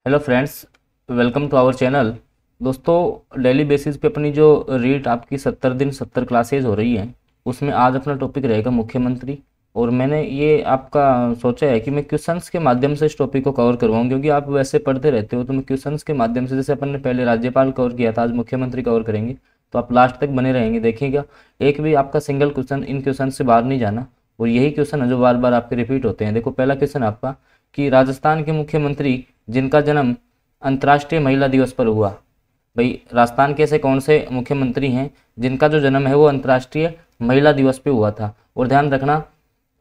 Hello friends, welcome to our channel. दोस्तों, daily basis पे अपनी जो रीट आपकी 70 दिन 70 क्लासेज हो रही हैं, उसमें आज अपना टॉपिक रहेगा मुख्यमंत्री। और मैंने ये आपका सोचा है कि मैं क्वेश्चंस के माध्यम से इस टॉपिक को कवर करवाऊँ, क्योंकि आप वैसे पढ़ते रहते हो। तो मैं क्वेश्चंस के माध्यम से, जैसे अपन ने पहले राज्यपाल कवर किया था, आज मुख्यमंत्री कवर करेंगे। तो आप लास्ट तक बने रहेंगे, देखिएगा एक भी आपका सिंगल क्वेश्चन इन क्वेश्चन से बाहर नहीं जाना। और यही क्वेश्चन है जो बार बार आपके रिपीट होते हैं। देखो, पहला क्वेश्चन आपका कि राजस्थान के मुख्यमंत्री जिनका जन्म अंतर्राष्ट्रीय महिला दिवस पर हुआ। भाई, राजस्थान के ऐसे कौन से मुख्यमंत्री हैं जिनका जो जन्म है वो अंतर्राष्ट्रीय महिला दिवस पे हुआ था। और ध्यान रखना,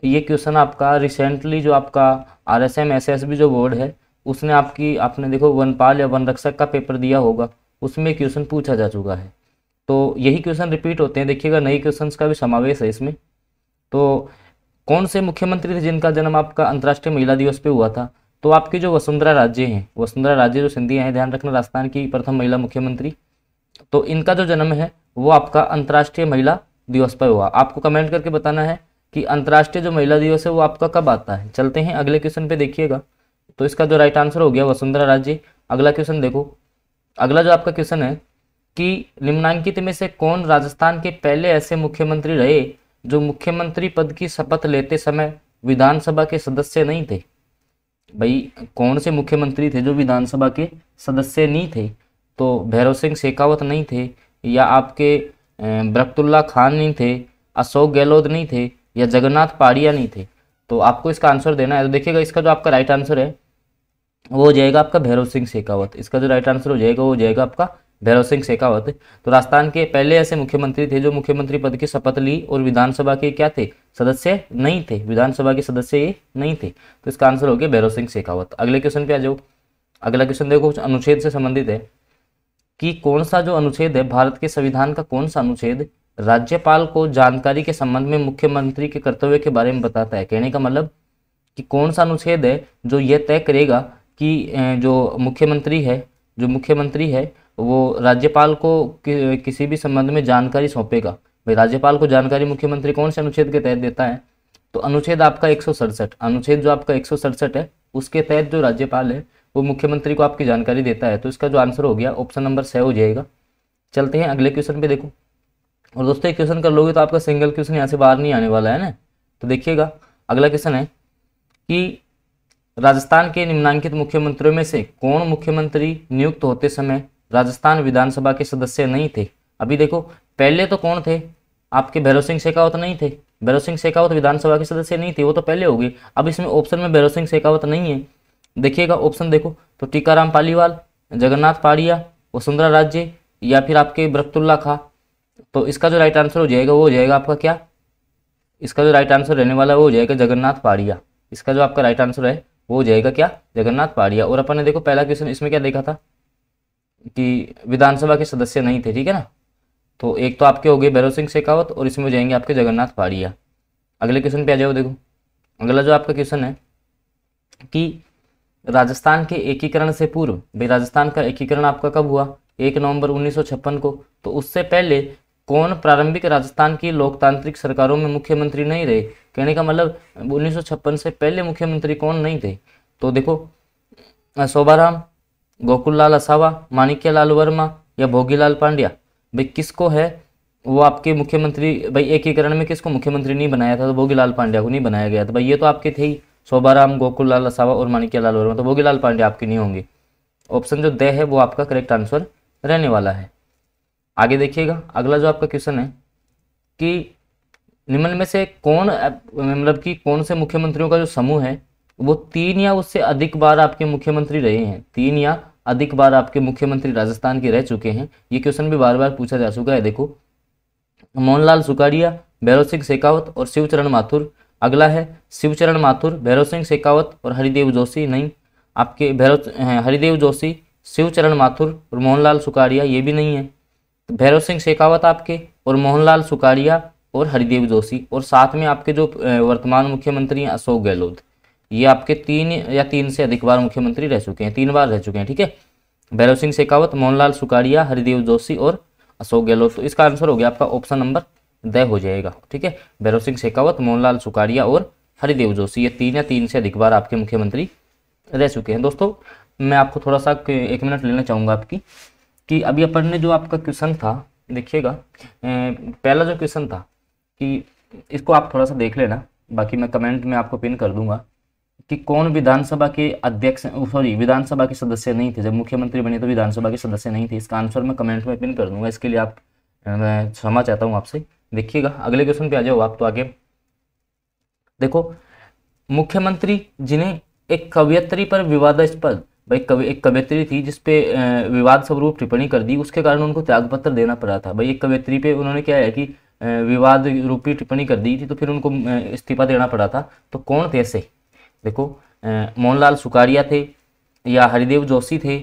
ये क्वेश्चन आपका रिसेंटली जो आपका RSM SSB जो बोर्ड है, उसने आपने देखो वनपाल या वन रक्षक का पेपर दिया होगा, उसमें क्वेश्चन पूछा जा चुका है। तो यही क्वेश्चन रिपीट होते हैं। देखिएगा, नए क्वेश्चंस का भी समावेश है इसमें। तो कौन से मुख्यमंत्री थे जिनका जन्म आपका अंतर्राष्ट्रीय महिला दिवस पे हुआ था? तो आपकी जो वसुंधरा राजे हैं, वसुंधरा राजे जो सिंधिया हैं, ध्यान रखना, राजस्थान की प्रथम महिला मुख्यमंत्री। तो इनका जो जन्म है वो आपका अंतर्राष्ट्रीय महिला दिवस पर हुआ। आपको कमेंट करके बताना है कि अंतर्राष्ट्रीय जो महिला दिवस है वो आपका कब आता है। चलते हैं अगले क्वेश्चन पे, देखिएगा। तो इसका जो राइट आंसर हो गया वसुंधरा राजे। अगला क्वेश्चन देखो, अगला जो आपका क्वेश्चन है कि निम्नांकित में से कौन राजस्थान के पहले ऐसे मुख्यमंत्री रहे जो मुख्यमंत्री पद की शपथ लेते समय विधानसभा के सदस्य नहीं थे? भाई, कौन से मुख्यमंत्री थे जो विधानसभा के सदस्य नहीं थे? तो भैरव सिंह शेखावत नहीं थे, या आपके बरकतुल्ला खान नहीं थे, अशोक गहलोत नहीं थे, या जगन्नाथ पाड़िया नहीं थे? तो आपको इसका आंसर देना है। तो देखिएगा, इसका जो आपका राइट आंसर है वो हो जाएगा आपका भैरव सिंह शेखावत। इसका जो राइट आंसर हो जाएगा वो हो जाएगा आपका भैरव सिंह शेखावत। तो राजस्थान के पहले ऐसे मुख्यमंत्री थे जो मुख्यमंत्री पद की शपथ ली और विधानसभा के क्या थे? सदस्य नहीं थे। विधानसभा के सदस्य ये नहीं थे। तो इसका आंसर हो गया भैरव सिंह शेखावत। अगले क्वेश्चन पे आ जाओ। अगला क्वेश्चन देखो, कुछ अनुच्छेद से संबंधित है कि कौन सा जो अनुच्छेद है, भारत के संविधान का कौन सा अनुच्छेद राज्यपाल को जानकारी के संबंध में मुख्यमंत्री के कर्तव्य के बारे में बताता है? कहने का मतलब कि कौन सा अनुच्छेद है जो यह तय करेगा कि जो मुख्यमंत्री है वो राज्यपाल को किसी भी संबंध में जानकारी सौंपेगा। भाई, राज्यपाल को जानकारी मुख्यमंत्री कौन से अनुच्छेद के तहत देता है? तो अनुच्छेद आपका 167, अनुच्छेद जो आपका 167 है, उसके तहत जो राज्यपाल है वो मुख्यमंत्री को आपकी जानकारी देता है। तो इसका जो आंसर हो गया ऑप्शन नंबर 6 हो जाएगा। चलते हैं अगले क्वेश्चन पे, देखो। और दोस्तों, एक क्वेश्चन कर लोगे तो आपका सिंगल क्वेश्चन यहाँ से बाहर नहीं आने वाला है ना। तो देखिएगा, अगला क्वेश्चन है कि राजस्थान के निम्नांकित मुख्यमंत्रियों में से कौन मुख्यमंत्री नियुक्त होते समय राजस्थान विधानसभा के सदस्य नहीं थे? अभी देखो, पहले तो कौन थे? आपके भैरव सिंह शेखावत नहीं थे। भैरव सिंह शेखावत विधानसभा के सदस्य नहीं थे, वो तो पहले हो गए। अब इसमें ऑप्शन में भैरव सिंह शेखावत नहीं है। देखिएगा ऑप्शन देखो, तो टीकाराम पालीवाल, जगन्नाथ पाड़िया, वसुंधरा राजे, या फिर आपके बरकतुल्ला खां। तो इसका जो राइट आंसर हो जाएगा वो हो जाएगा आपका क्या? इसका जो राइट आंसर रहने वाला है वो हो जाएगा जगन्नाथ पाड़िया। इसका जो आपका राइट आंसर है वो हो जाएगा क्या? जगन्नाथ पाड़िया। और अपन ने देखो पहला क्वेश्चन इसमें क्या देखा था कि विधानसभा के सदस्य नहीं थे, ठीक है ना। तो एक तो आपके हो गए भैरव सिंह शेखावत और इसमें हो जाएंगे आपके जगन्नाथ पाड़िया। अगले क्वेश्चन पे आ जाओ। देखो, अगला जो आपका क्वेश्चन है कि राजस्थान के एकीकरण से पूर्व, भाई राजस्थान का एकीकरण आपका कब हुआ? 1 नवंबर 1956 को। तो उससे पहले कौन प्रारंभिक राजस्थान की लोकतांत्रिक सरकारों में मुख्यमंत्री नहीं रहे? कहने का मतलब 1956 से पहले मुख्यमंत्री कौन नहीं थे? तो देखो, शोभाराम, गोकुललाल असावा, माणिक्यलाल वर्मा, या भोगीलाल पांड्या। भाई, किसको है वो आपके मुख्यमंत्री? भाई, एकीकरण में किसको मुख्यमंत्री नहीं बनाया था? तो भोगीलाल पांड्या को नहीं बनाया गया था। भाई, ये तो आपके थे ही, शोभाराम, गोकुललाल असावा और माणिक्यलाल वर्मा। तो भोगीलाल पांड्या आपके नहीं होंगे। ऑप्शन जो दे है वो आपका करेक्ट आंसर रहने वाला है। आगे देखिएगा, अगला जो आपका क्वेश्चन है कि निम्न में से कौन, मतलब कि कौन से मुख्यमंत्रियों का जो समूह है वो 3 या उससे अधिक बार आपके मुख्यमंत्री रहे हैं? 3 या अधिक बार आपके मुख्यमंत्री राजस्थान के रह चुके हैं। ये क्वेश्चन भी बार बार पूछा जा चुका है। देखो, मोहनलाल सुखाड़िया, भैरव सिंह शेखावत और शिवचरण माथुर। अगला है शिवचरण माथुर, भैरव सिंह शेखावत और हरिदेव जोशी। नहीं, आपके हरिदेव जोशी, शिवचरण माथुर और मोहनलाल सुखाड़िया, ये भी नहीं है। भैरव सिंह शेखावत आपके और मोहनलाल सुखाड़िया और हरिदेव जोशी, और साथ में आपके जो वर्तमान मुख्यमंत्री हैं अशोक गहलोत। ये आपके 3 से अधिक बार मुख्यमंत्री रह चुके हैं, 3 बार रह चुके हैं, ठीक है। भैरव सिंह शेखावत, मोहनलाल सुखाड़िया, हरिदेव जोशी और अशोक गहलोत। तो इसका आंसर हो गया आपका ऑप्शन नंबर द हो जाएगा, ठीक है। भैरव सिंह शेखावत, मोहनलाल सुखाड़िया और हरिदेव जोशी, ये 3 से अधिक बार आपके मुख्यमंत्री रह चुके हैं। दोस्तों मैं आपको थोड़ा सा 1 मिनट लेना चाहूँगा आपकी, कि अभी अपन ने जो आपका क्वेश्चन था देखिएगा, पहला जो क्वेश्चन था कि इसको आप थोड़ा सा देख लेना, बाकी मैं कमेंट में आपको पिन कर दूंगा कि कौन विधानसभा के अध्यक्ष, सॉरी विधानसभा के सदस्य नहीं थे, जब मुख्यमंत्री बने तो विधानसभा के सदस्य नहीं थे। इसका आंसर मैं कमेंट में पिन कर दूंगा, इसके लिए आप मैं क्षमा चाहता हूँ आपसे। देखिएगा अगले क्वेश्चन पे आ जाओ आप। तो आगे देखो, मुख्यमंत्री जिन्हें एक कवयित्री पर विवादास्पद, भाई एक कवयित्री थी जिसपे विवाद स्वरूप टिप्पणी कर दी, उसके कारण उनको त्यागपत्र देना पड़ा था। भाई एक कवयित्री पे उन्होंने क्या है कि विवाद रूपी टिप्पणी कर दी थी, तो फिर उनको इस्तीफा देना पड़ा था। तो कौन थे ऐसे? देखो, मोहनलाल सुखाड़िया थे, या हरिदेव जोशी थे,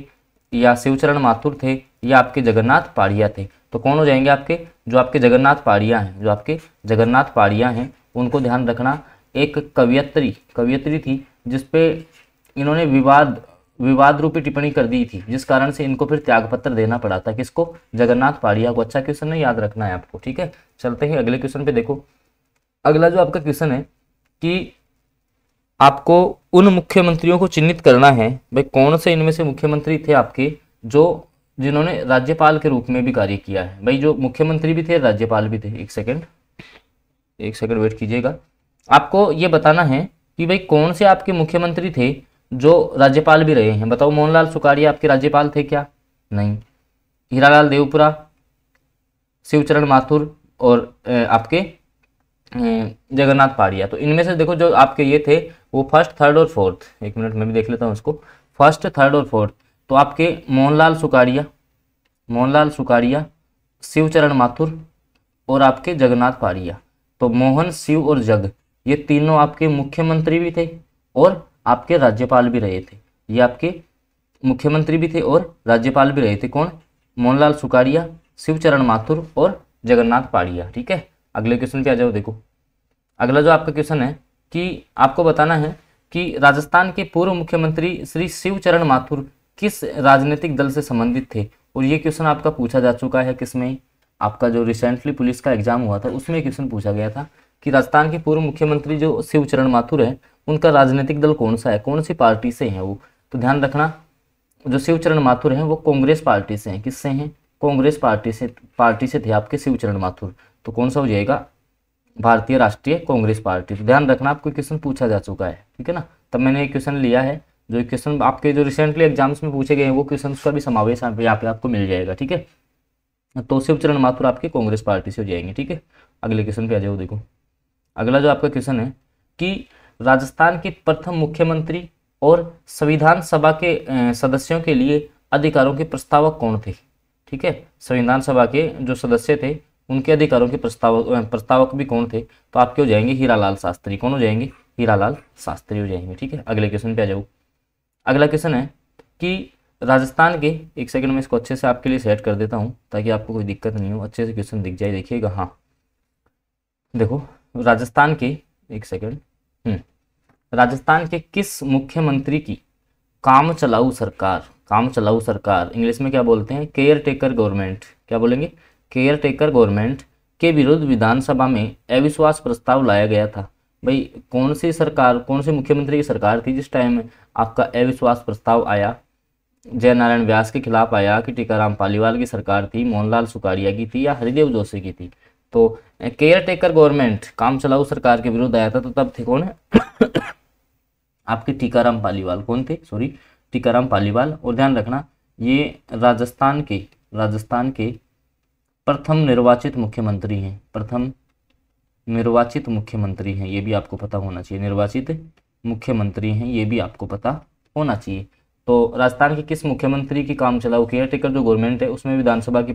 या शिवचरण माथुर थे, या आपके जगन्नाथ पाड़िया थे। तो कौन हो जाएंगे आपके? जो आपके जगन्नाथ पाड़िया हैं, जो आपके जगन्नाथ पाड़िया हैं उनको ध्यान रखना। एक कवयित्री थी जिसपे इन्होंने विवाद रूपी टिप्पणी कर दी थी, जिस कारण से इनको फिर त्यागपत्र देना पड़ा था। किसको? जगन्नाथ पाड़िया को। अच्छा क्वेश्चन है, याद रखना है आपको, ठीक है। चलते हैं अगले क्वेश्चन पे। देखो अगला जो आपका क्वेश्चन है कि आपको उन मुख्यमंत्रियों को चिन्हित करना है, भाई कौन से इनमें से मुख्यमंत्री थे आपके जिन्होंने राज्यपाल के रूप में भी कार्य किया है। भाई जो मुख्यमंत्री भी थे, राज्यपाल भी थे। एक सेकंड वेट कीजिएगा। आपको ये बताना है कि भाई कौन से आपके मुख्यमंत्री थे जो राज्यपाल भी रहे हैं। बताओ, मोहनलाल सुखाड़िया आपके राज्यपाल थे क्या? नहीं। हीरालाल देवपुरा, शिवचरण माथुर और आपके जगन्नाथ पाड़िया। तो इनमें से देखो जो आपके ये थे वो फर्स्ट, थर्ड और फोर्थ, 1 मिनट में भी देख लेता हूँ इसको, फर्स्ट, थर्ड और फोर्थ। तो आपके मोहनलाल सुखाड़िया, शिवचरण माथुर और आपके जगन्नाथ पाड़िया। तो मोहन, शिव और जग, ये तीनों आपके मुख्यमंत्री भी थे और आपके राज्यपाल भी रहे थे। ये आपके मुख्यमंत्री भी थे और राज्यपाल भी रहे थे। कौन? मोहनलाल सुखाड़िया, शिवचरण माथुर और जगन्नाथ पाड़िया, ठीक है। अगले क्वेश्चन पे आ जाओ। देखो अगला जो आपका क्वेश्चन है कि आपको बताना है कि राजस्थान के पूर्व मुख्यमंत्री श्री शिवचरण माथुर किस राजनीतिक दल से संबंधित थे। और ये क्वेश्चन आपका पूछा जा चुका है किसमें? आपका जो रिसेंटली पुलिस का एग्जाम हुआ था उसमें क्वेश्चन पूछा गया था कि राजस्थान के पूर्व मुख्यमंत्री जो शिवचरण माथुर है उनका राजनीतिक दल कौन सा है, कौन सी पार्टी से है वो। तो ध्यान रखना, जो शिवचरण माथुर हैं वो कांग्रेस पार्टी से हैं। किससे हैं? कांग्रेस पार्टी से थे आपके शिवचरण माथुर। तो कौन सा हो जाएगा? भारतीय राष्ट्रीय कांग्रेस पार्टी। तो ध्यान रखना, आपको क्वेश्चन पूछा जा चुका है, ठीक है ना। तब मैंने एक क्वेश्चन लिया है, जो क्वेश्चन आपके जो रिसेंटली एग्जाम्स में पूछे गए हैं वो क्वेश्चन का भी समावेश यहाँ पे आपको मिल जाएगा, ठीक है। तो शिवचरण माथुर आपकी कांग्रेस पार्टी से हो जाएंगे, ठीक है। अगले क्वेश्चन पे आ जाओ। देखो अगला जो आपका क्वेश्चन है कि राजस्थान के प्रथम मुख्यमंत्री और संविधान सभा के सदस्यों के लिए अधिकारों के प्रस्तावक कौन थे, ठीक है। संविधान सभा के जो सदस्य थे उनके अधिकारों के प्रस्तावक भी कौन थे? तो आपके हो जाएंगे हीरालाल शास्त्री। कौन हो जाएंगे? हीरालाल शास्त्री हो जाएंगे, ठीक है। अगले क्वेश्चन पे आ जाओ। अगला क्वेश्चन है कि राजस्थान के, 1 सेकंड में इसको अच्छे से आपके लिए सेट कर देता हूँ ताकि आपको कोई दिक्कत नहीं हो, अच्छे से क्वेश्चन दिख जाए। देखिएगा, हाँ देखो राजस्थान के, 1 सेकंड, राजस्थान के किस मुख्यमंत्री की काम चलाऊ सरकार, इंग्लिश में क्या बोलते हैं? Care taker government. क्या बोलेंगे? केयर टेकर गवर्नमेंट के विरुद्ध विधानसभा में अविश्वास प्रस्ताव लाया गया था। भाई कौन सी सरकार, कौन से मुख्यमंत्री की सरकार थी जिस टाइम आपका अविश्वास प्रस्ताव आया? जयनारायण व्यास के खिलाफ आया कि टीकाराम पालीवाल की सरकार थी, मोहनलाल सुखाड़िया की थी, या हरिदेव जोशी की थी? तो केयर टेकर गवर्नमेंट, काम चलाऊ सरकार के विरुद्ध आया था। तो तब थे कौन है? आपके टीकाराम पालीवाल। कौन थे? सॉरी, टीकाराम पालीवाल। और ध्यान रखना, ये राजस्थान के प्रथम निर्वाचित मुख्यमंत्री हैं, ये भी आपको पता होना चाहिए। निर्वाचित मुख्यमंत्री हैं, ये भी आपको पता होना चाहिए। तो राजस्थान के किस मुख्यमंत्री की काम चलाऊ केयर टेकर जो गवर्नमेंट है उसमें विधानसभा की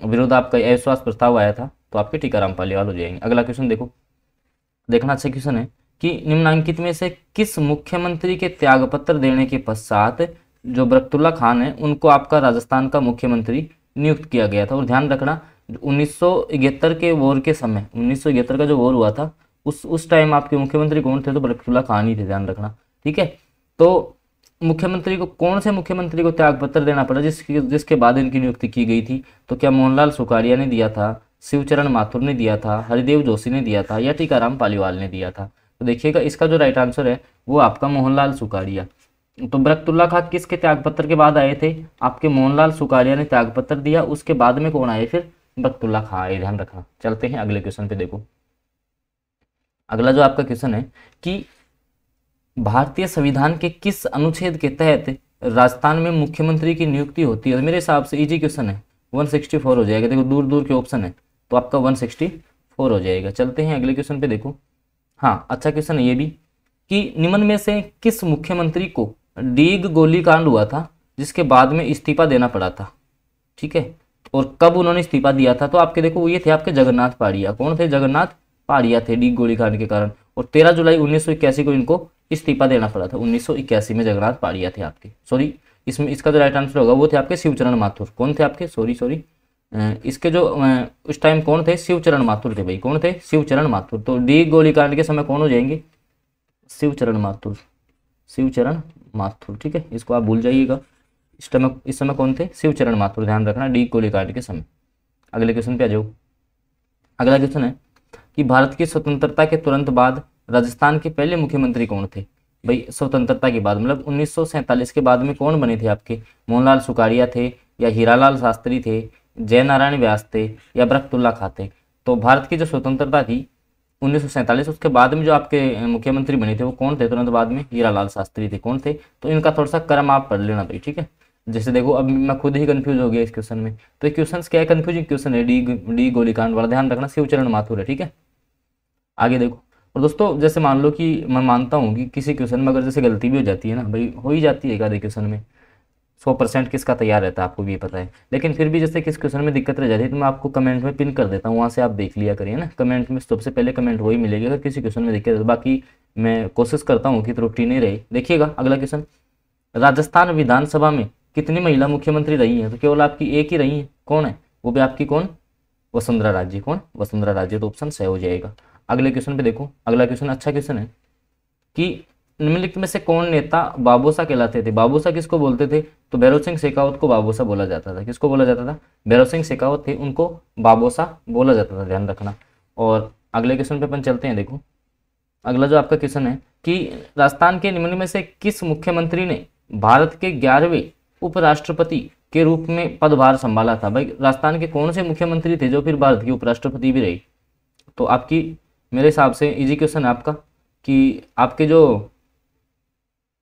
विरुद्ध आपका अविश्वास प्रस्ताव आया था? तो आपके टीकाराम पालीवाल हो जाएंगे। अगला क्वेश्चन देखना अच्छा क्वेश्चन है कि निम्नलिखित में से किस मुख्यमंत्री के त्यागपत्र देने के पश्चात जो बरकतुल्ला खान है उनको आपका राजस्थान का मुख्यमंत्री नियुक्त किया गया था? और ध्यान रखना, 1971 के वॉर के समय, 1971 का जो वॉर हुआ था उस टाइम आपके मुख्यमंत्री कौन थे? तो बरकतुल्ला खान ही थे, ध्यान रखना, ठीक है। तो मुख्यमंत्री को, कौन से मुख्यमंत्री को त्यागपत्र देना पड़ा जिसके बाद इनकी नियुक्ति की गई थी? तो क्या मोहनलाल सुखाड़िया ने दिया था, शिवचरण माथुर ने दिया था, हरिदेव जोशी ने दिया था, या टीकाराम पालीवाल ने दिया था? तो देखिएगा इसका जो राइट आंसर है वो आपका मोहनलाल सुखाड़िया। तो बरकतुल्ला खां किसके त्यागपत्र के बाद आए थे? आपके मोहनलाल सुखाड़िया ने त्यागपत्र दिया, उसके बाद में कौन आए फिर? बरकतुल्ला खां आए, ध्यान रखना। चलते हैं अगले क्वेश्चन पे। देखो अगला जो आपका क्वेश्चन है कि भारतीय संविधान के किस अनुच्छेद के तहत राजस्थान में मुख्यमंत्री की नियुक्ति होती है? मेरे हिसाब से इजी क्वेश्चन है, 164 हो जाएगा। देखो दूर दूर के ऑप्शन है तो आपका 164 हो जाएगा। चलते हैं अगले क्वेश्चन पे। देखो हाँ अच्छा क्वेश्चन है ये भी कि निम्न में से किस मुख्यमंत्री को डीग गोलीकांड हुआ था जिसके बाद में इस्तीफा देना पड़ा था? ठीक है, और कब उन्होंने इस्तीफा दिया था? तो आपके देखो ये थे आपके जगन्नाथ पहाड़िया। कौन थे? जगन्नाथ पहाड़िया थे, डीग गोलीकांड के कारण। और 13 जुलाई 1981 को इनको इस्तीफा देना पड़ा था। 1981 में जगन्नाथ पहाड़िया थे आपके। सॉरी, इसमें इसका जो राइट आंसर होगा वो थे आपके शिवचरण माथुर। कौन थे आपके? सॉरी इसके जो उस टाइम कौन थे? शिवचरण माथुर थे भाई। कौन थे? शिवचरण माथुर। तो डीग गोलीकांड के समय कौन हो जाएंगे? शिवचरण माथुर, शिवचरण माथुर। ठीक है, इसको आप भूल जाइएगा। इस समय कौन थे? शिवचरण माथुर, ध्यान रखना डी गोलीकांड के समय। अगले क्वेश्चन पे आ जाओ। अगला क्वेश्चन है कि भारत की स्वतंत्रता के तुरंत बाद राजस्थान के पहले मुख्यमंत्री कौन थे? भाई स्वतंत्रता के बाद मतलब 1947 के बाद में कौन बने थे आपके? मोहनलाल सुखाड़िया थे या हीरालाल शास्त्री थे, जयनारायण व्यास थे या बरकतुल्ला खां थे? तो भारत की जो स्वतंत्रता थी 1947, उसके बाद में जो आपके मुख्यमंत्री बने थे वो कौन थे? तुरंत बाद में हीरालाल शास्त्री थे। कौन थे? तो इनका थोड़ा सा क्रम आप पढ़ लेना भाई। ठीक है, जैसे देखो अब मैं खुद ही कंफ्यूज हो गया इस क्वेश्चन में। तो ये क्वेश्चन क्या है? कंफ्यूजिंग क्वेश्चन है। डी गोलीकांड वाला, ध्यान रखना शिवचरण माथुर है। ठीक है, आगे देखो। और दोस्तों जैसे मान लो कि मैं मानता हूँ कि किसी क्वेश्चन में अगर जैसे गलती भी हो जाती है ना भाई, हो ही जाती है आधे क्वेश्चन में, 100% किसका तैयार रहता है आपको भी ये पता है। लेकिन फिर भी जैसे किस क्वेश्चन में दिक्कत रह जाती है तो मैं आपको कमेंट में पिन कर देता हूँ, वहाँ से आप देख लिया करिए ना। कमेंट में सबसे पहले कमेंट वही मिलेगी अगर किसी क्वेश्चन में दिक्कत है। बाकी मैं कोशिश करता हूँ कि त्रुटि नहीं रहे। देखिएगा अगला क्वेश्चन, राजस्थान विधानसभा में कितनी महिला मुख्यमंत्री रही है? तो केवल आपकी एक ही रही है। कौन है? वो भी आपकी कौन? वसुंधरा राजे। कौन? वसुंधरा राजे। तो ऑप्शन सही हो जाएगा। अगले क्वेश्चन पे देखो। अगला क्वेश्चन अच्छा क्वेश्चन है कि निम्नलिखित में से कौन नेता बाबोसा कहलाते थे? बाबोसा किसको बोलते थे? तो भैरव सिंह शेखावत को बाबोसा बोला जाता था। किसको बोला जाता था? भैरव सिंह शेखावत थे, उनको बाबोसा बोला जाता था, ध्यान रखना। और अगले क्वेश्चन पे अपन चलते हैं। देखो अगला जो आपका क्वेश्चन है कि राजस्थान के निम्न में से किस मुख्यमंत्री ने भारत के 11वें उपराष्ट्रपति के रूप में पदभार संभाला था? भाई राजस्थान के कौन से मुख्यमंत्री थे जो फिर भारत के उपराष्ट्रपति भी रहे? तो आपकी मेरे हिसाब से इजी क्वेश्चन है आपका कि आपके जो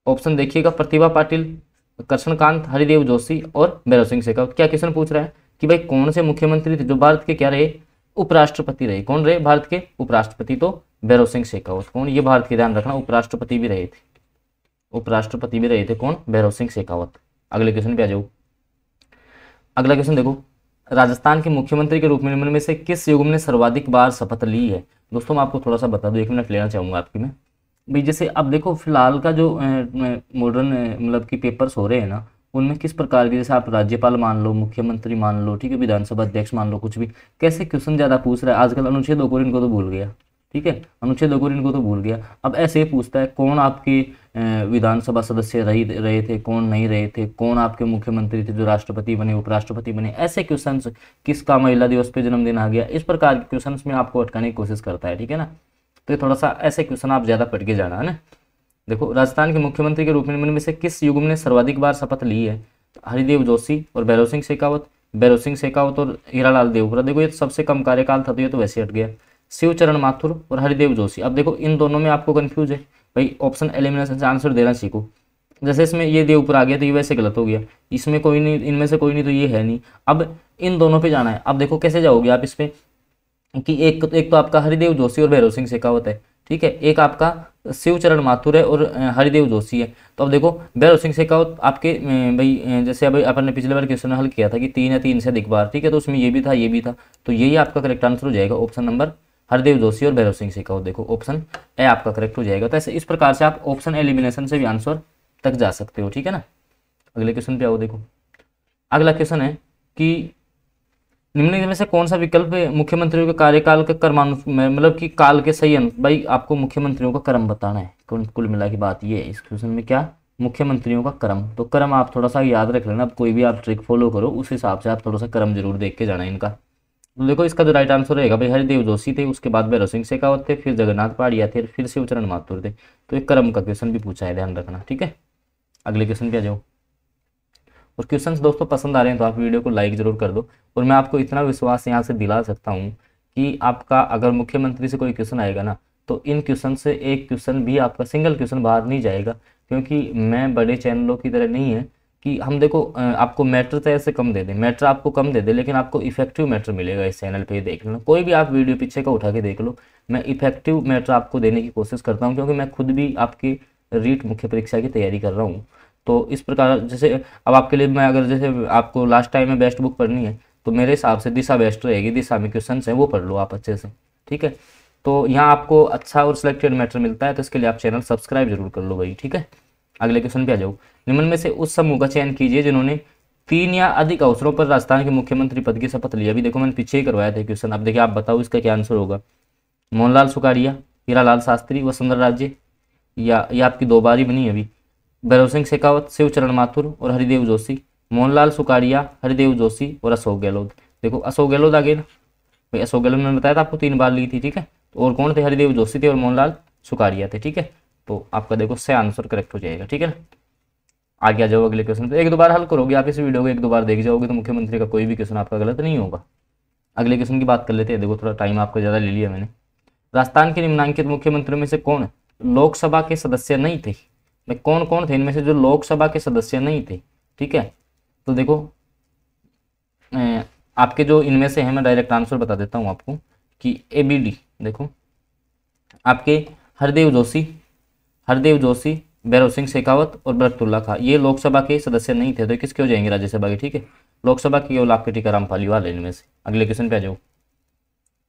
ऑप्शन देखिएगा, प्रतिभा पाटिल, कृष्णकांत, हरिदेव जोशी और भैरव सिंह शेखावत। क्या क्वेश्चन पूछ रहा है कि भाई कौन से मुख्यमंत्री थे जो भारत के क्या रहे? उपराष्ट्रपति रहे। कौन रहे भारत के उपराष्ट्रपति? तो भैरव सिंह शेखावत। कौन? ये भारत के, ध्यान रखना, उपराष्ट्रपति भी रहे थे। उपराष्ट्रपति भी रहे थे कौन? भैरव सिंह शेखावत। अगले क्वेश्चन पे आ जाओ। अगला क्वेश्चन देखो, राजस्थान के मुख्यमंत्री के रूप में निम्न में से किस युग्म ने सर्वाधिक बार शपथ ली है? दोस्तों मैं आपको थोड़ा सा बता दूं, 1 मिनट लेना चाहूंगा आपकी मैं भाई। जैसे अब देखो फिलहाल का जो मॉडर्न मतलब कि पेपर्स हो रहे हैं ना, उनमें किस प्रकार के, जैसे आप राज्यपाल मान लो, मुख्यमंत्री मान लो, ठीक है, विधानसभा अध्यक्ष मान लो, कुछ भी कैसे क्वेश्चन ज्यादा पूछ रहा है आजकल। अनुच्छेद 2 इनको तो भूल गया। ठीक है, अनुच्छेद 2 इनको तो भूल गया। अब ऐसे ही पूछता है कौन आपके विधानसभा सदस्य रहे थे, कौन नहीं रहे थे, कौन आपके मुख्यमंत्री थे जो राष्ट्रपति बने, उपराष्ट्रपति बने, ऐसे क्वेश्चन, किसका महिला दिवस पे जन्मदिन आ गया, इस प्रकार के क्वेश्चन में आपको अटकाने की कोशिश करता है। ठीक है ना, तो थोड़ा सा ऐसे क्वेश्चन आप ज्यादा पढ़ के जाना है ना। देखो राजस्थान के मुख्यमंत्री के रूप में निम्न में से किस युग्म ने सर्वाधिक बार शपथ ली है? हरिदेव जोशी और भैरव सिंह शेखावत, भैरव सिंह शेखावत और हीरालाल देवकरा। देखो ये सबसे कम कार्यकाल था तो ये तो वैसे हट गया। शिवचरण माथुर और हरिदेव जोशी। अब देखो इन दोनों में आपको कंफ्यूज है भाई, ऑप्शन एलिमिनेशन से आंसर देना सीखो। जैसे इसमें ये देवपुर आ गया तो ये वैसे गलत हो गया, इसमें कोई नहीं, इनमें से कोई नहीं तो ये है नहीं। अब इन दोनों पे जाना है। अब देखो कैसे जाओगे आप इस पे कि एक तो आपका हरिदेव जोशी और भैरव सिंह शेखावत है, ठीक है, एक आपका शिवचरण माथुर है और हरिदेव जोशी है। तो अब देखो भैरव सिंह शेखावत आपके भाई जैसे अभी अपन ने पिछले बार क्वेश्चन हल किया था कि 3 या 3 से अधिक बार, ठीक है, तो उसमें ये भी था ये भी था, तो यही आपका करेक्ट आंसर हो जाएगा, ऑप्शन नंबर हरदेव जोशी और भैरव सिंह शेखावत। देखो ऑप्शन ए आपका करेक्ट हो जाएगा। तो ऐसे इस प्रकार से आप ऑप्शन एलिमिनेशन से भी आंसर तक जा सकते हो। ठीक है ना, अगले क्वेश्चन पे आओ। देखो अगला क्वेश्चन है कि निम्नलिखित में से कौन सा विकल्प मुख्यमंत्रियों के कार्यकाल के मतलब कि काल के सही भाई आपको मुख्यमंत्रियों का क्रम बताना है। कुल मिला की बात ये है इस क्वेश्चन में, क्या मुख्यमंत्रियों का क्रम। तो क्रम आप थोड़ा सा याद रख लेना, अब कोई भी आप ट्रिक फॉलो करो उस हिसाब से आप थोड़ा सा क्रम जरूर देख के जाना इनका। तो देखो इसका जो राइट आंसर रहेगा भाई हरिदेव जोशी थे, उसके बाद भैरव सिंह शेखावत थे, फिर जगन्नाथ पहाड़िया थे, फिर शिवचरण माथुर थे। तो एक क्रम का क्वेश्चन भी पूछा है, ध्यान रखना। ठीक है, अगले क्वेश्चन पे आ जाओ। और क्वेश्चंस दोस्तों पसंद आ रहे हैं तो आप वीडियो को लाइक जरूर कर दो। और मैं आपको इतना विश्वास यहाँ से दिला सकता हूँ कि आपका अगर मुख्यमंत्री से कोई क्वेश्चन आएगा ना, तो इन क्वेश्चन से एक क्वेश्चन भी आपका सिंगल क्वेश्चन बाहर नहीं जाएगा। क्योंकि मैं बड़े चैनलों की तरह नहीं है कि हम देखो आपको मैटर तो ऐसे कम दे दें, मैटर आपको कम दे दे, लेकिन आपको इफेक्टिव मैटर मिलेगा इस चैनल पे। देख लेना, कोई भी आप वीडियो पीछे का उठा के देख लो, मैं इफेक्टिव मैटर आपको देने की कोशिश करता हूँ, क्योंकि मैं खुद भी आपकी रीट मुख्य परीक्षा की तैयारी कर रहा हूँ। तो इस प्रकार जैसे अब आपके लिए मैं अगर जैसे आपको लास्ट टाइम में बेस्ट बुक पढ़नी है, तो मेरे हिसाब से दिशा बेस्ट रहेगी। दिशा में क्वेश्चन है वो पढ़ लो आप अच्छे से, ठीक है। तो यहाँ आपको अच्छा और सिलेक्टेड मैटर मिलता है, तो इसके लिए आप चैनल सब्सक्राइब जरूर कर लो भाई, ठीक है। अगले क्वेश्चन पे आ जाओ। निम्न में से उस समूह का चयन कीजिए जिन्होंने 3 या अधिक अवसरों पर राजस्थान के मुख्यमंत्री पद की शपथ ली। अभी देखो मैंने पीछे ही करवाया था क्वेश्चन, अब देखिए आप बताओ इसका क्या आंसर होगा। मोहनलाल सुखाड़िया, हीरालाल शास्त्री, वसुंधरा राजे, या ये आपकी 2 बार ही बनी अभी। भैरव सिंह शेखावत, शिवचरण माथुर और हरिदेव जोशी। मोहनलाल सुखाड़िया, हरिदेव जोशी और अशोक गहलोत। देखो अशोक गहलोत आ गए ना भाई, अशोक गहलोत मैंने बताया था आपको 3 बार ली थी, ठीक है। तो और कौन थे, हरिदेव जोशी थे और मोहनलाल सुखाड़िया थे, ठीक है। तो आपका देखो से आंसर करेक्ट हो जाएगा, ठीक है ना। आगे आ जाओ अगले क्वेश्चन पे। 1-2 बार हल करोगे आप इस वीडियो को, 1-2 बार देख जाओगे तो मुख्यमंत्री का कोई भी क्वेश्चन आपका गलत नहीं होगा। अगले क्वेश्चन की बात कर लेते हैं। देखो थोड़ा टाइम आपका ज़्यादा ले लिया मैंने। राजस्थान के निम्नांकित मुख्यमंत्रियों में से कौन लोकसभा के सदस्य नहीं थे। भाई कौन कौन थे इनमें से जो लोकसभा के सदस्य नहीं थे, ठीक है। तो देखो आपके जो इनमें से हैं, मैं डायरेक्ट आंसर बता देता हूँ आपको कि ABD देखो आपके हरदेव जोशी, भैरव सिंह शेखावत और बरकतुल्ला खां, ये लोकसभा के सदस्य नहीं थे, तो किसके हो जाएंगे राज्यसभा के, ठीक है। लोकसभा की केवल आपके टीकाराम पालीवाल इनमें से। अगले क्वेश्चन पे आ जाओ।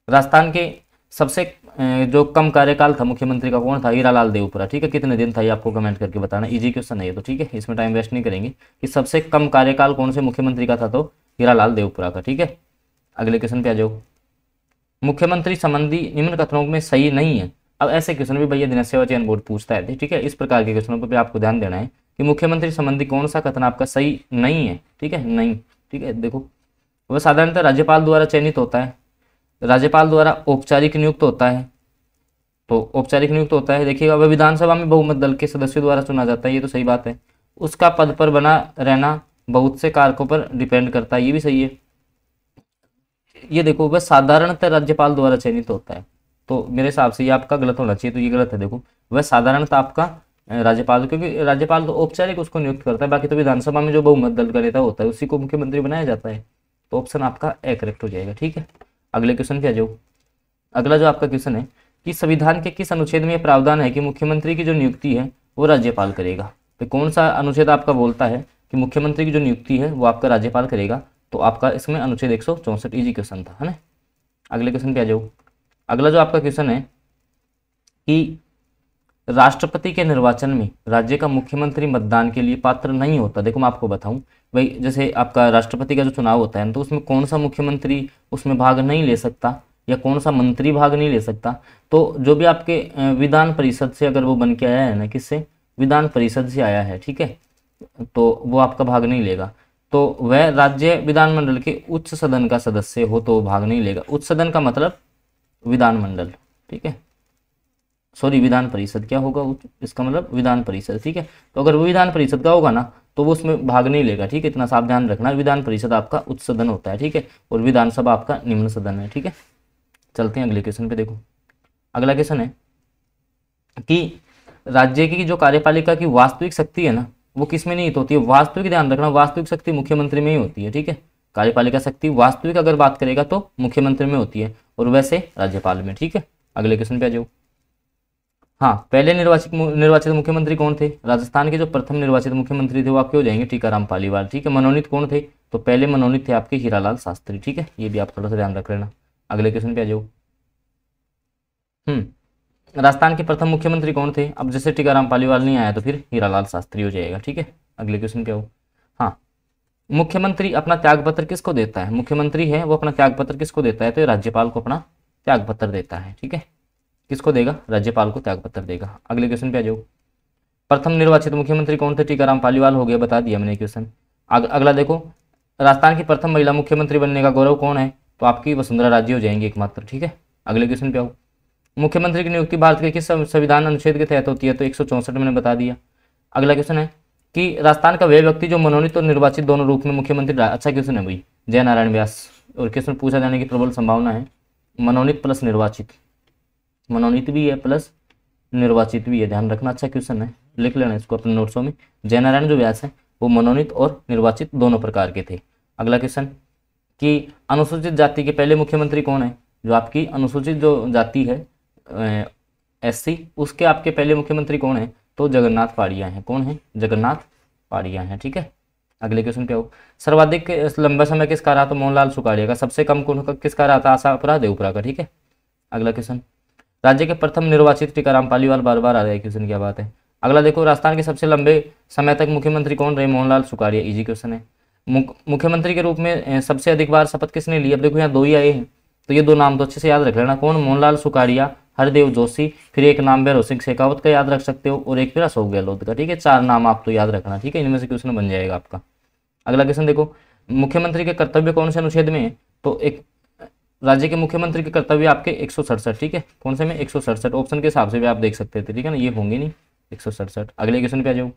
राजस्थान के सबसे जो कम कार्यकाल था मुख्यमंत्री का कौन था, हीरालाल देवपुरा, ठीक है। कितने दिन था ये आपको कमेंट करके बताना, इजी क्वेश्चन है ये तो, ठीक है। इसमें टाइम वेस्ट नहीं करेंगे कि सबसे कम कार्यकाल कौन से मुख्यमंत्री का था, तो हीरालाल देवपुरा का, ठीक है। अगले क्वेश्चन पे आ जाओ। मुख्यमंत्री संबंधी निम्न कथनों में सही नहीं है। अब ऐसे क्वेश्चन भी भैया दिनस्य सेवा चयन बोर्ड पूछता है, ठीक है। इस प्रकार के क्वेश्चनों पर भी आपको ध्यान देना है कि मुख्यमंत्री संबंधी कौन सा कथन आपका सही नहीं है, ठीक है, नहीं, ठीक है। देखो वह साधारणतः राज्यपाल द्वारा चयनित होता है, राज्यपाल द्वारा औपचारिक नियुक्त होता है, तो औपचारिक नियुक्त होता है। देखिएगा वह विधानसभा में बहुमत दल के सदस्यों द्वारा चुना जाता है, ये तो सही बात है। उसका पद पर बना रहना बहुत से कारकों पर डिपेंड करता है, ये भी सही है। ये देखो वह साधारणतः राज्यपाल द्वारा चयनित होता है, तो मेरे हिसाब से ये आपका गलत होना चाहिए, तो ये गलत है। देखो वह साधारणतः आपका राज्यपाल, क्योंकि राज्यपाल तो औपचारिक उसको नियुक्त करता है, बाकी तो विधानसभा में जो बहुमत दल का नेता होता है उसी को मुख्यमंत्री बनाया जाता है। तो ऑप्शन आपका ए करेक्ट हो जाएगा, ठीक है। अगले क्वेश्चन पे आ जाओ। अगला जो आपका क्वेश्चन है कि संविधान के किस अनुच्छेद में प्रावधान है कि मुख्यमंत्री की जो नियुक्ति है वो राज्यपाल करेगा। तो कौन सा अनुच्छेद आपका बोलता है कि मुख्यमंत्री की जो नियुक्ति है वो आपका राज्यपाल करेगा, तो आपका इसमें अनुच्छेद 164 इजी क्वेश्चन था, है ना। अगले क्वेश्चन पे आ जाओ। अगला जो आपका क्वेश्चन है कि राष्ट्रपति के निर्वाचन में राज्य का मुख्यमंत्री मतदान के लिए पात्र नहीं होता। देखो मैं आपको बताऊं भाई, जैसे आपका राष्ट्रपति का जो चुनाव होता है तो उसमें कौन सा मुख्यमंत्री उसमें भाग नहीं ले सकता या कौन सा मंत्री भाग नहीं ले सकता, तो जो भी आपके विधान परिषद से अगर वो बन के आया है ना, किससे, विधान परिषद से आया है, ठीक है, तो वो आपका भाग नहीं लेगा। तो वह राज्य विधानमंडल के उच्च सदन का सदस्य हो तो भाग नहीं लेगा। उच्च सदन का मतलब विधानमंडल, ठीक है, सॉरी विधान परिषद क्या होगा, इसका मतलब विधान परिषद, ठीक है। तो अगर वो विधान परिषद का होगा ना तो वो उसमें भाग नहीं लेगा, ठीक है। इतना साफ ध्यान रखना, विधान परिषद आपका उच्च सदन होता है, ठीक है, और विधानसभा आपका निम्न सदन है, ठीक है। चलते हैं अगले क्वेश्चन पे। देखो अगला क्वेश्चन है कि राज्य की जो कार्यपालिका की वास्तविक शक्ति है ना वो किस में निहित होती है। वास्तविक ध्यान रखना, वास्तविक शक्ति मुख्यमंत्री में ही होती है, ठीक है। कार्यपालिका शक्ति वास्तविक अगर बात करेगा तो मुख्यमंत्री में होती है और वैसे राज्यपाल में, ठीक है। अगले क्वेश्चन पे आ जाओ। हाँ, पहले निर्वाचित मुख्यमंत्री कौन थे। राजस्थान के जो प्रथम निर्वाचित मुख्यमंत्री थे वो आपके हो जाएंगे टीकाराम पालीवाल, ठीक है। मनोनीत कौन थे, तो पहले मनोनीत थे आपके हीरालाल शास्त्री, ठीक है। ये भी आप थोड़ा सा ध्यान रख लेना। अगले क्वेश्चन पे आ जाओ। राजस्थान के प्रथम मुख्यमंत्री कौन थे। अब जैसे टीकाराम पालीवाल नहीं आया तो फिर हीरालाल शास्त्री हो जाएगा, ठीक है। अगले क्वेश्चन पे आओ। हाँ, मुख्यमंत्री अपना त्यागपत्र किसको देता है। मुख्यमंत्री है वो अपना त्यागपत्र किसको देता है, तो राज्यपाल को अपना त्यागपत्र देता है, ठीक है। किसको देगा, राज्यपाल को त्यागपत्र देगा। अगले क्वेश्चन पे आ जाओ। प्रथम निर्वाचित मुख्यमंत्री कौन थे, टीकाराम पालीवाल हो गया, बता दिया मैंने क्वेश्चन। अगला देखो, राजस्थान की प्रथम महिला मुख्यमंत्री बनने का गौरव कौन है, तो आपकी वसुंधरा राजे हो जाएंगी एकमात्र, ठीक है। अगले क्वेश्चन पे आओ। मुख्यमंत्री की नियुक्ति भारत के किस संविधान अनुच्छेद के तहत होती है, तो 164 मैंने बता दिया। अगला क्वेश्चन है कि राजस्थान का वह व्यक्ति जो मनोनीत और निर्वाचित दोनों रूप में मुख्यमंत्री रहा। अच्छा क्वेश्चन है भाई, जय नारायण व्यास। और क्वेश्चन पूछा जाने की प्रबल संभावना है। मनोनीत प्लस निर्वाचित, मनोनीत भी है प्लस निर्वाचित भी है, ध्यान रखना। अच्छा क्वेश्चन है, लिख लेना इसको अपने नोट्सों में। जय नारायण जो व्यास है वो मनोनीत और निर्वाचित दोनों प्रकार के थे। अगला क्वेश्चन कि अनुसूचित जाति के पहले मुख्यमंत्री कौन है। जो आपकी अनुसूचित जो जाति है SC, उसके आपके पहले मुख्यमंत्री कौन है, तो जगन्नाथ पाड़िया हैं। कौन है, जगन्नाथ पाड़िया हैं, ठीक है। अगले क्वेश्चन पे आओ। सर्वाधिक लंबा समय किसका रहा, तो मोहनलाल सुखाड़िया का। सबसे कम किसका रहा था, आशा अपरा देवपुरा का, ठीक है। अगला क्वेश्चन, राज्य के प्रथम निर्वाचित टीकाराम पालीवाल, बार बार आ रहा है क्वेश्चन, क्या बात है। अगला देखो, राजस्थान के सबसे लंबे समय तक मुख्यमंत्री कौन रहे, मोहनलाल सुखाड़िया, इजी क्वेश्चन है। मुख्यमंत्री के रूप में सबसे अधिक बार शपथ किसने ली, अब देखो यहाँ 2 ही आए हैं, तो ये 2 नाम तो अच्छे से याद रख लेना। कौन, मोहनलाल सुखाड़िया, हरदेव जोशी, फिर एक नाम भैरव सिंह शेखावत का याद रख सकते हो, और एक फिर अशोक गहलोत का, ठीक है। 4 नाम आप तो याद रखना, ठीक है, इनमें से क्वेश्चन बन जाएगा आपका। अगला क्वेश्चन देखो, मुख्यमंत्री के कर्तव्य कौन से अनुच्छेद में है, तो एक राज्य के मुख्यमंत्री के कर्तव्य आपके 167, ठीक है। कौन से में, 167, ऑप्शन के हिसाब से भी आप देख सकते थे, ठीक है ना, ये होंगे नहीं 167। अगले क्वेश्चन पे आ जाओ।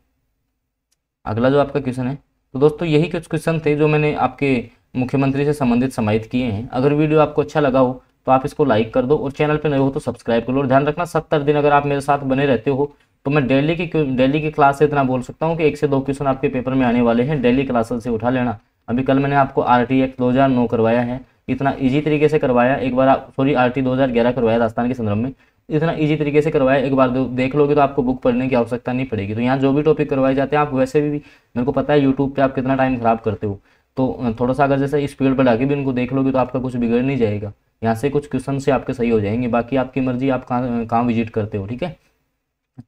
अगला जो आपका क्वेश्चन है, तो दोस्तों यही कुछ क्वेश्चन थे जो मैंने आपके मुख्यमंत्री से संबंधित समाहित किए हैं। अगर वीडियो आपको अच्छा लगा हो तो आप इसको लाइक कर दो, और चैनल पे नए हो तो सब्सक्राइब कर लो। और ध्यान रखना 70 दिन अगर आप मेरे साथ बने रहते हो तो मैं डेली की क्लास से इतना बोल सकता हूँ कि 1 से 2 क्वेश्चन आपके पेपर में आने वाले हैं। डेली क्लासेस से उठा लेना। अभी कल मैंने आपको RT एक्ट 2009 करवाया है, इतना ईजी तरीके से करवाया। एक बार RT 2011 करवाया राजस्थान के संदर्भ में, इतना ईजी तरीके से करवाया। एक बार देख लोगे तो आपको बुक पढ़ने की आवश्यकता नहीं पड़ेगी। तो यहाँ जो भी टॉपिक करवाए जाते हैं, आप वैसे भी मेरे को पता है यूट्यूब पे आप कितना टाइम खराब करते हो, तो थोड़ा सा अगर जैसे स्पीड बढ़ा के भी उनको देख लोगे तो आपका कुछ बिगड़ नहीं जाएगा। यहाँ से कुछ क्वेश्चन से आपके सही हो जाएंगे, बाकी आपकी मर्जी, आप कहाँ विजिट करते हो, ठीक है।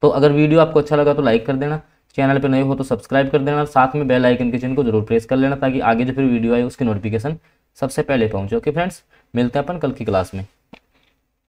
तो अगर वीडियो आपको अच्छा लगा तो लाइक कर देना, चैनल पे नए हो तो सब्सक्राइब कर देना, और साथ में बेल आइकन के चिन्ह को जरूर प्रेस कर लेना, ताकि आगे जो फिर वीडियो आए उसकी नोटिफिकेशन सबसे पहले पहुंचे। ओके फ्रेंड्स, मिलते हैं अपन कल की क्लास में।